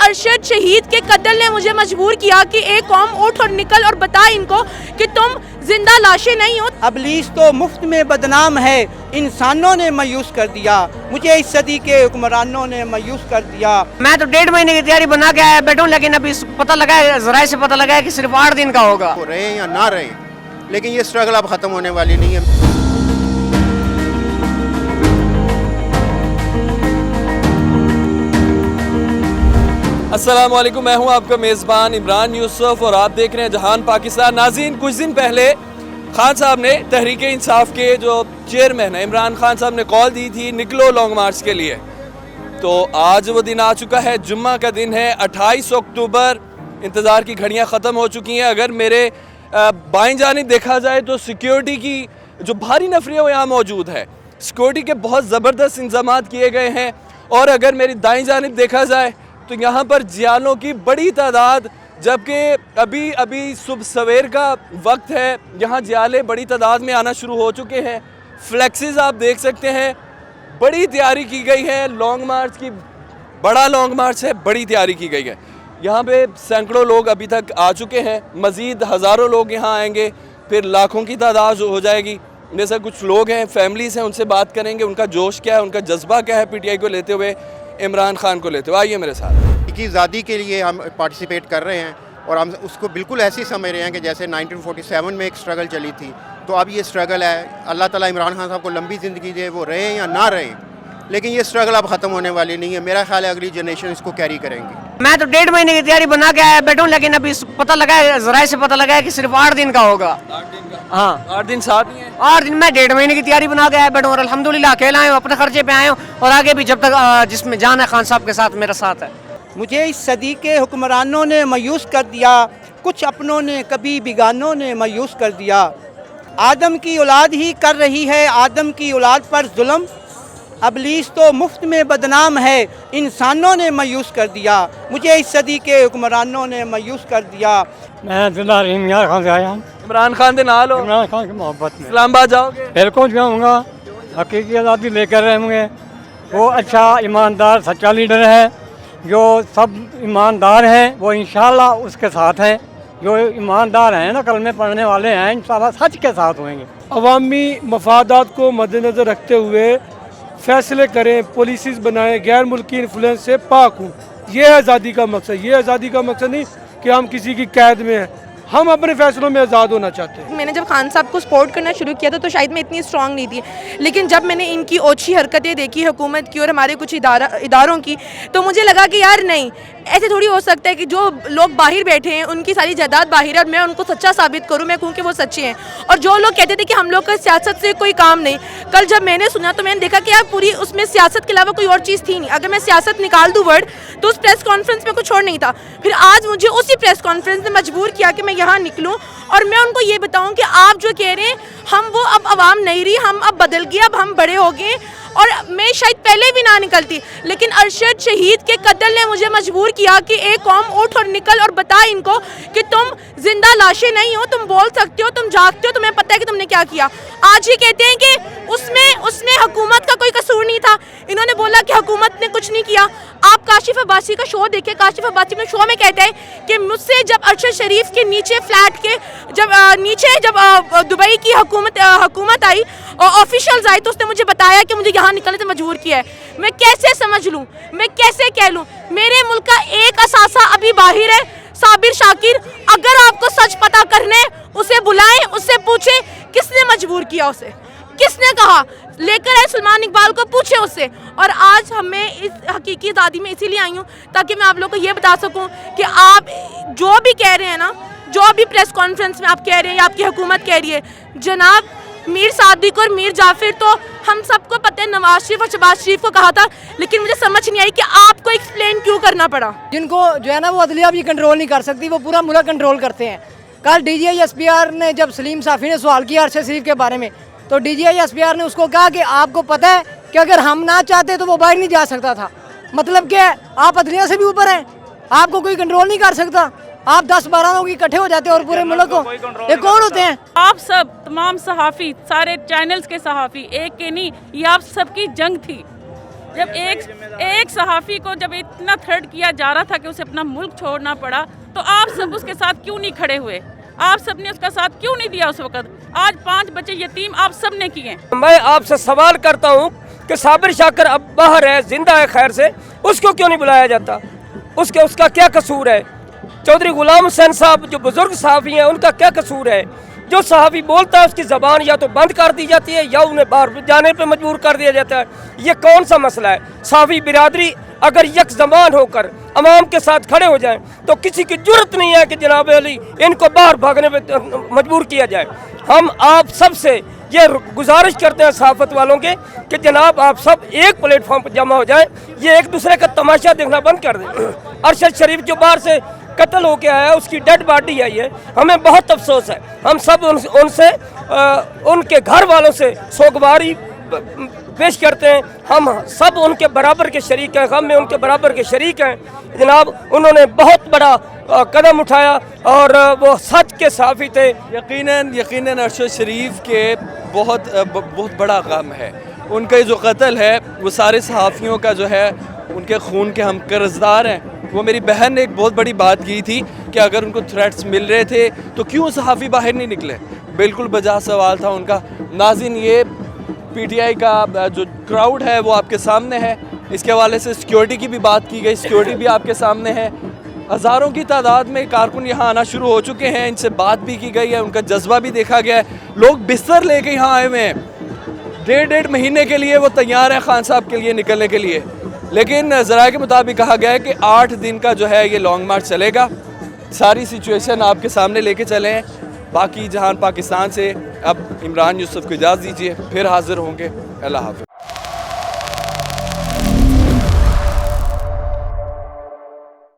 अरशद शहीद के कत्ल ने मुझे मजबूर किया कि एक कौम उठ और निकल और बता इनको कि तुम जिंदा लाशें नहीं हो। अबलीस तो मुफ्त में बदनाम है, इंसानों ने मायूस कर दिया, मुझे इस सदी के हुक्मरानों ने मायूस कर दिया। मैं तो 1.5 महीने की तैयारी बना के आया बैठूं, लेकिन अभी पता लगा है, ज़राए से पता लगा है कि सिर्फ 8 दिन का होगा। रहे या ना रहे, लेकिन ये स्ट्रगल अब ख़त्म होने वाली नहीं है। अस्सलाम वालेकुम, मैं हूं आपका मेज़बान इमरान यूसुफ और आप देख रहे हैं जहान पाकिस्तान। नाज़रीन, कुछ दिन पहले खान साहब ने तहरीक इंसाफ के जो चेयरमैन है इमरान खान साहब ने कॉल दी थी निकलो लॉन्ग मार्च के लिए। तो आज वो दिन आ चुका है, जुम्मा का दिन है, 28 अक्टूबर। इंतज़ार की घड़ियां ख़त्म हो चुकी हैं। अगर मेरे बाईं जानिब देखा जाए तो सिक्योरिटी की जो भारी नफरी है वो यहाँ मौजूद है। सिक्योरिटी के बहुत ज़बरदस्त इंतजाम किए गए हैं। और अगर मेरी दाईं जानिब देखा जाए तो यहाँ पर जियालों की बड़ी तादाद, जबकि अभी सुबह सवेर का वक्त है, यहाँ जियाले बड़ी तादाद में आना शुरू हो चुके हैं। फ्लैक्सेस आप देख सकते हैं, बड़ी तैयारी की गई है लॉन्ग मार्च की। बड़ा लॉन्ग मार्च है, बड़ी तैयारी की गई है। यहाँ पे सैकड़ों लोग अभी तक आ चुके हैं, मज़ीद हज़ारों लोग यहाँ आएंगे, फिर लाखों की तादाद हो जाएगी। जैसे कुछ लोग हैं, फैमिलीज़ हैं, उनसे बात करेंगे, उनका जोश क्या है, उनका जज्बा क्या है पीटीआई को लेते हुए, इमरान खान को लेते हुए। आइए मेरे साथ। की आज़ादी के लिए हम पार्टिसिपेट कर रहे हैं और हम उसको बिल्कुल ऐसे ही समझ रहे हैं कि जैसे 1947 में एक स्ट्रगल चली थी, तो अब ये स्ट्रगल है। अल्लाह ताला इमरान खान साहब को लंबी ज़िंदगी दे, वो रहे या ना रहे, लेकिन ये स्ट्रगल अब ख़त्म होने वाली नहीं है। मेरा ख्याल है अगली जनरेशन इसको कैरी करेंगी। मैं तो 1.5 महीने की तैयारी बना के आया बैठूं, लेकिन अभी पता लगा है, ज़राए से पता लगा है कि सिर्फ 8 दिन का होगा। 8 दिन का? हाँ, 8 दिन साथ ही हैं। 8 दिन मैं 1.5 महीने की तैयारी बना के आया बैठूं और अल्हम्दुलिल्लाह अकेला आया हूँ, अपने खर्चे पे आया हूँ और आगे भी जब तक जिसमें जान है खान साहब के साथ मेरा साथ है। मुझे इस सदी के हुक्मरानों ने मायूस कर दिया, कुछ अपनों ने कभी बिगानों ने मायूस कर दिया। आदम की औलाद ही कर रही है आदम की औलाद पर जुल्म, अबलीस तो मुफ्त में बदनाम है, इंसानों ने मायूस कर दिया, मुझे इस सदी के हुक्मरानों ने मायूस कर दिया। मैं जिला इमरान खान से आया हूँ। इमरान खान दे नाल हो? इमरान खान की मोहब्बत में इस्लामाबाद जाओगे? बिल्कुल जाऊँगा, हकीकी आज़ादी लेकर रहेंगे। वो अच्छा ईमानदार सच्चा लीडर है, जो सब ईमानदार हैं वो इंशाल्लाह उसके साथ है। जो ईमानदार हैं ना, कलमे पढ़ने वाले हैं, इंशाल्लाह सच के साथ होंगे। अवामी मफादात को मद्देनज़र रखते हुए फैसले करें, पॉलिसीज़ बनाएं, गैर मुल्की इन्फ्लुएंस से पाक हूँ। ये आज़ादी का मकसद। ये आज़ादी का मकसद नहीं कि हम किसी की कैद में हैं, हम अपने फैसलों में आज़ाद होना चाहते हैं। मैंने जब खान साहब को सपोर्ट करना शुरू किया था तो शायद मैं इतनी स्ट्रांग नहीं थी, लेकिन जब मैंने इनकी ओछी हरकतें देखी हुकूमत की और हमारे कुछ इदारों की, तो मुझे लगा कि यार नहीं, ऐसे थोड़ी हो सकता है कि जो लोग बाहर बैठे हैं उनकी सारी जायदाद बाहर है और मैं उनको सच्चा साबित करूं, मैं कहूं कि वो सच्चे हैं। और जो लोग कहते थे कि हम लोग का सियासत से कोई काम नहीं, कल जब मैंने सुना तो मैंने देखा कि यार पूरी उसमें सियासत के अलावा कोई और चीज़ थी नहीं। अगर मैं सियासत निकाल दूँ वर्ड, तो उस प्रेस कॉन्फ्रेंस में कुछ और नहीं था। फिर आज मुझे उसी प्रेस कॉन्फ्रेंस ने मजबूर किया कि मैं यहाँ निकलूँ और मैं उनको ये बताऊँ कि आप जो कह रहे हैं हम वो अब आवाम नहीं रही, हम अब बदल गए, अब हम बड़े हो गए। और मैं शायद पहले भी ना निकलती, लेकिन अरशद शहीद के कत्ल ने मुझे मजबूर किया कि एक कौम उठ और निकल और बता इनको कि तुम जिंदा लाशें नहीं हो, तुम बोल सकते हो, तुम जागते हो, तुम्हें पता है कि तुमने क्या किया। आज ही कहते हैं कि उसमें हुकूमत का कोई कसूर नहीं था। इन्होंने बोला कि हुकूमत ने कुछ नहीं किया। आप काशिफ अब्बासी का शो देखिए, काशिफ अब्बासी में शो में कहते हैं कि मुझसे जब अरशद शरीफ के नीचे फ्लैट के जब दुबई की हुकूमत आई और ऑफिशियल्स आए तो उसने मुझे बताया कि मुझे यहाँ निकलने से मजबूर किया है। मैं कैसे समझ लूँ, मैं कैसे कह लूँ? मेरे मुल्क का एक असासा अभी बाहर है, साबिर शाकिर। अगर आपको सच पता करने, उसे बुलाएं, उससे पूछे किसने मजबूर किया, उसे किसने कहा, लेकर आए सलमान इकबाल को, पूछे उससे। और आज हमें इस हकीकी आज़ादी में इसीलिए आई हूँ ताकि मैं आप लोगों को ये बता सकूँ कि आप जो भी कह रहे हैं ना, जो भी प्रेस कॉन्फ्रेंस में आप कह रहे हैं या आपकी हुकूमत कह रही है, जनाब मीर सादिक और मीर जाफिर तो हम सबको पता है, नवाज शरीफ और शहबाज शरीफ को कहा था, लेकिन मुझे समझ नहीं आई कि आपको एक्सप्लेन क्यों करना पड़ा। जिनको जो है ना वो अदलिया भी कंट्रोल नहीं कर सकती, वो पूरा मुल्क कंट्रोल करते हैं। कल DGI SPR ने जब सलीम साफ़ी ने सवाल किया अरशद शरीफ के बारे में, तो DGI SPR ने उसको कहा कि आपको पता है कि अगर हम ना चाहते तो वो बाहर नहीं जा सकता था। मतलब क्या, आप अदलिया से भी ऊपर हैं, आपको कोई कंट्रोल नहीं कर सकता। आप 10-12 लोग इकट्ठे हो जाते हैं और पूरे मुल्क को, ये कौन होते हैं? आप सब तमाम सहाफ़ी, सारे चैनल्स के सहाफ़ी, एक के नहीं, ये आप सबकी जंग थी। जब एक सहाफ़ी को जब इतना थ्रेट किया जा रहा था कि उसे अपना मुल्क छोड़ना पड़ा, तो आप सब उसके साथ क्यों नहीं खड़े हुए? आप सब ने उसका साथ क्यों नहीं दिया उस वक्त? आज 5 बच्चे यतीम आप सब ने किए। मैं आपसे सवाल करता हूँ कि साबिर शाकर अब बाहर है, जिंदा है खैर से, उसको क्यों नहीं बुलाया जाता? उसका क्या कसूर है? चौधरी गुलाम हुसैन साहब जो बुजुर्ग सहाफ़ी हैं, उनका क्या कसूर है? जो सहाफ़ी बोलता है उसकी ज़बान या तो बंद कर दी जाती है या उन्हें बाहर जाने पे मजबूर कर दिया जाता है। ये कौन सा मसला है? सहाफ़ी बिरादरी अगर यक ज़बान होकर अवाम के साथ खड़े हो जाएं तो किसी की जुर्रत नहीं है कि जनाब अली इनको बाहर भागने पे मजबूर किया जाए। हम आप सब से ये गुजारिश करते हैं सहाफ़त वालों के कि जनाब आप सब एक प्लेटफॉर्म पर जमा हो जाएं, ये एक दूसरे का तमाशा देखना बंद कर दें। अरशद शरीफ जो बाहर से कत्ल हो के आया, उसकी डेड बॉडी आई है, हमें बहुत अफसोस है। हम सब उनसे उनके घर वालों से सोगवारी पेश करते हैं। हम सब उनके बराबर के शरीक हैं, हम में उनके बराबर के शरीक हैं। जनाब उन्होंने बहुत बड़ा कदम उठाया और वो सच के सहाफ़ी थे। यकीनन अरशद शरीफ के बहुत बड़ा गम है। उनका जो कत्ल है वो सारे सहाफ़ियों का जो है, उनके खून के हम कर्जदार हैं। वो मेरी बहन ने एक बहुत बड़ी बात की थी कि अगर उनको थ्रेट्स मिल रहे थे तो क्यों सहाफ़ी बाहर नहीं निकले? बिल्कुल बजा सवाल था उनका। नाज़रीन, ये पीटीआई का जो क्राउड है वो आपके सामने है। इसके हवाले से सिक्योरिटी की भी बात की गई, सिक्योरिटी भी आपके सामने है। हज़ारों की तादाद में कारकुन यहाँ आना शुरू हो चुके हैं, इनसे बात भी की गई है, उनका जज्बा भी देखा गया है। लोग बिस्तर लेके यहाँ आए हुए हैं, 1.5 महीने के लिए वो तैयार हैं खान साहब के लिए निकलने के लिए। लेकिन ज़राए के मुताबिक कहा गया है कि 8 दिन का जो है ये लॉन्ग मार्च चलेगा। सारी सिचुएशन आपके सामने लेके चले हैं। बाकी जहान पाकिस्तान से अब इमरान यूसुफ को इजाज़त दीजिए, फिर हाज़िर होंगे। अल्लाह हाफ़िज़।